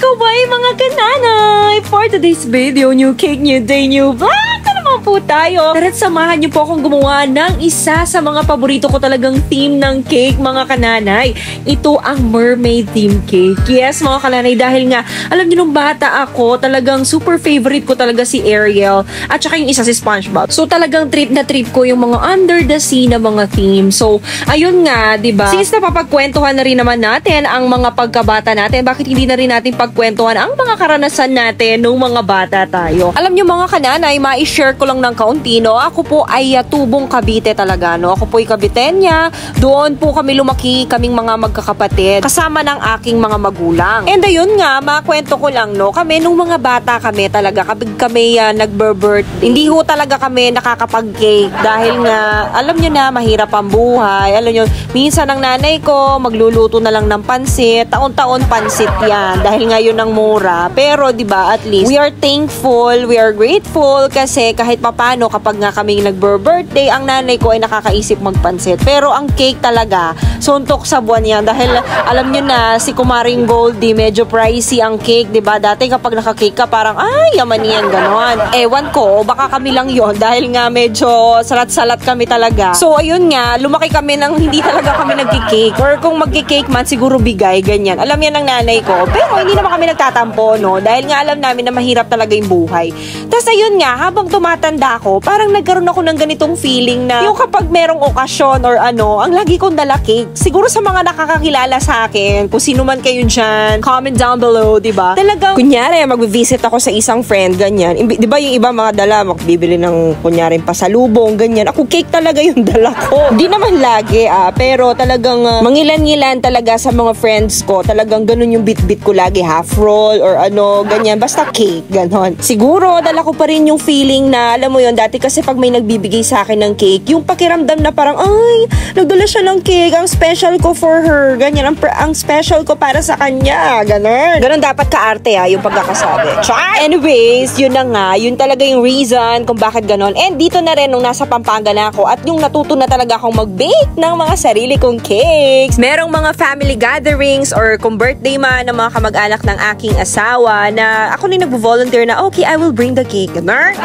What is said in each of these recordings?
Kaway mga kananay! For today's video, new cake, new day, new vlog! Naman po tayo. Tara't samahan niyo po akong gumawa ng isa sa mga paborito ko talagang theme ng cake, mga kananay. Ito ang mermaid theme cake. Yes, mga kananay, dahil nga, alam niyo nung bata ako, talagang super favorite ko talaga si Ariel at saka yung isa si SpongeBob. So talagang trip na trip ko yung mga under the sea na mga theme. So, ayun nga, diba? Since napapagkwentuhan na rin naman natin ang mga pagkabata natin, bakit hindi na rin natin pagkwentuhan ang mga karanasan natin nung mga bata tayo? Alam niyo mga kananay, ma-share ko lang ng kaunti, no? Ako po ay tubong Cavite talaga, no? Ako po ay Caviteña. Doon po kami lumaki, kaming mga magkakapatid, kasama ng aking mga magulang. And ayun nga, makwento ko lang, no? Kami, nung mga bata kami talaga, kapag kami nag-birth, hindi ho talaga kami nakakapag-cake dahil nga, alam nyo na, mahirap ang buhay. Alam nyo, minsan ang nanay ko, magluluto na lang ng pansit. Taon-taon pansit yan dahil nga yun ang mura. Pero, di ba, at least, we are thankful, we are grateful kasi kahit papano kapag nga kami nag-birthday, ang nanay ko ay nakakaisip magpansit. Pero ang cake talaga, suntok sa buwan yan dahil alam nyo na, si Kumaring Goldie, medyo pricey ang cake, di ba? Dati kapag naka-cake ka, parang, ay, yaman yan, ganon. Ewan ko, baka kami lang yon dahil nga medyo salat-salat kami talaga. So, ayun nga, lumaki kami nang hindi talaga kami nagki-cake. Or kung magki-cake man, siguro bigay, ganyan. Alam yan ng nanay ko. Pero hindi naman kami nagtatampo, no? Dahil nga alam namin na mahirap talaga yung buhay. Tapos ayun nga, habang tumatanda ako, parang nagkaroon ako ng ganitong feeling na yung kapag merong okasyon or ano, ang lagi kong dala cake. Siguro sa mga nakakakilala sa akin, kung sino man kayo dyan, comment down below, diba? Talagang, kunyari, mag-visit ako sa isang friend, ganyan. Diba yung iba mga dala, magbibili ng, kunyari, pasalubong, ganyan. Ako, cake talaga yung dala ko. Di naman lagi, pero talagang mangilan-ngilan talaga sa mga friends ko. Talagang ganun yung bit-bit ko lagi, half roll or ano, ganyan. Basta cake, ganon. Siguro, dala ko pa rin yung feeling na, alam mo yun, dati kasi pag may nagbibigay sa akin ng cake, yung pakiramdam na parang, ay, nagdala siya ng cake, ang special ko for her, ganyan, ang special ko para sa kanya, ganon. Ganon dapat kaarte, yung pagkakasabi. Char! Anyways, yun na nga, yun talaga yung reason kung bakit ganon. And dito na rin, nung nasa Pampanga na ako, at yung natuto na talaga akong mag-bake ng mga sarili kong cakes. Merong mga family gatherings or kung birthday man ng mga kamag-anak ng aking asawa na ako na nag-volunteer na, okay, I will bring the cake. Ganon.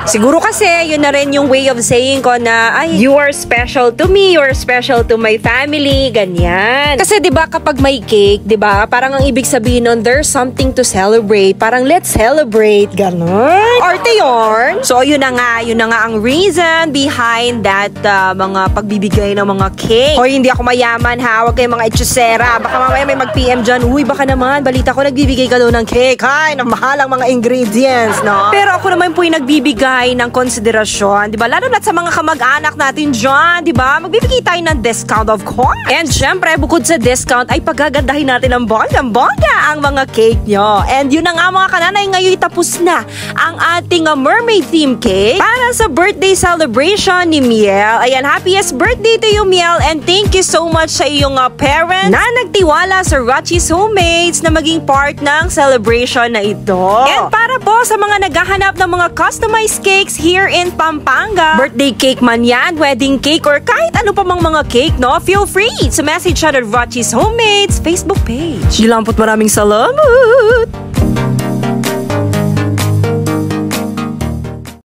Siguro kasi, yun na rin yung way of saying ko na, ay, you are special to me, you are special to my family, ganyan. Kasi, di ba, kapag may cake, di ba, parang ang ibig sabihin nun, there's something to celebrate. Parang, let's celebrate, ganon. Arte yun. So, yun na nga ang reason behind that mga pagbibigay ng mga cake. Hoy, hindi ako mayaman, ha? Huwag kayong mga etchusera. Baka mamaya may mag-PM dyan, uy, baka naman, balita ko, nagbibigay ka daw ng cake. Hay, na mahal ang mga ingredients, no? Pero ako naman po yung nagbibigay ng konsiderasyon, di ba? Lalo na sa mga kamag-anak natin dyan, di ba? Magbibigay tayo ng discount, of course. And syempre, bukod sa discount, ay pagagandahin natin ng bonggang-bongga ang mga cake nyo. And yun na nga mga kananay, ngayon tapos na ang ating mermaid theme cake para sa birthday celebration ni Miel. Ayan, happiest birthday to you, Miel. And thank you so much sa iyong parents na nagtiwala sa Rochy's Homemates na maging part ng celebration na ito. And para po sa mga naghahanap ng mga customized cakes here in Pampanga, birthday cake man yan, wedding cake, or kahit ano pa mang mga cake, no? Feel free to message at Rochy's Homemates Facebook page. Maraming salamat!